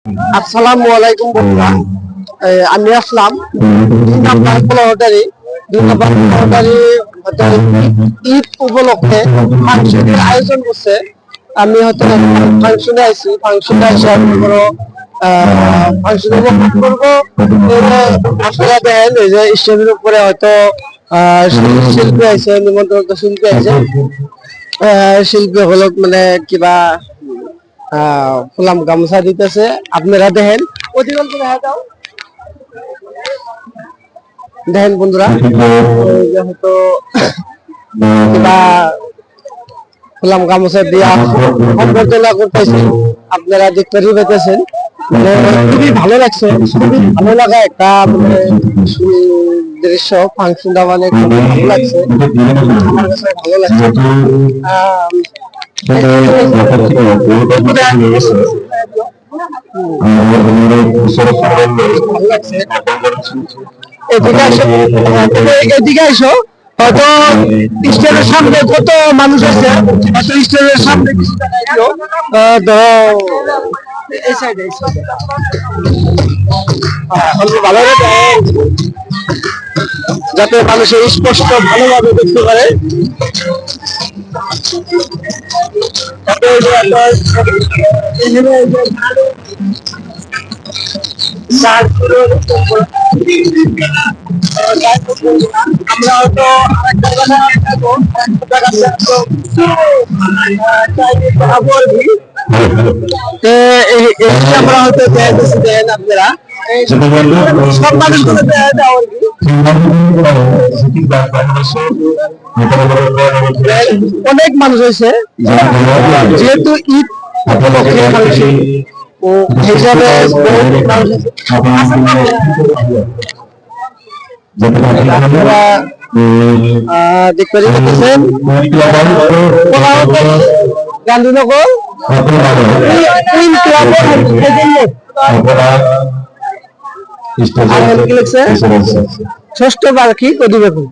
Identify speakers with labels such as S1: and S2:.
S1: আসসালামু আলাইকুম বন্ধুরা, আমি আসলাম 2 নম্বর ফ্লোরটারি ঈদ উপলক্ষে ফাংশনের আয়োজন করছে। আমি হয়তো ফাংশনে আইছি, ফাংশনে আসে ফাংশন উপভোগ করবো। আপনারা দেখেন এই যে স্টেজের উপরে হয়তো শিল্পী আছে, নিমন্ত্রিত শিল্পী আছে। শিল্পী হল মানে কিবা ফুলাম গামছা দিতেছে। আপনারা দেখেন, অধিকাংশ দেখেন বন্ধুরা, হয়তো কিবা ফুলাম গামছা দিয়ে সম্বর্ধনা করতেছে। আপনারা দেখতে পেতেছেন, খুবই ভালো লাগছে। খুবই ভালো লাগা একটা মানে দৃশ্য। ফাংশনটা মানে খুব ভালো লাগছে, আমার কাছে ভালো লাগছে। এদিকে আসো, হয়তো স্টেজের সামনে কত মানুষ আছে, হয়তো স্টেজের সামনে ভালো যাতে মানুষের স্পষ্ট ভালোভাবে দেখতে পারে। আমরা হয়তো আমরা হয়তো দেন আপনারা সব মানুষগুলো অনেক মানুষ হয়েছে, যেহেতু ঈদ ও হিসাবে দেখতে পাচ্ছেন গান্ধীনগর ষষ্ঠ বার্ষিক অধিবেশন।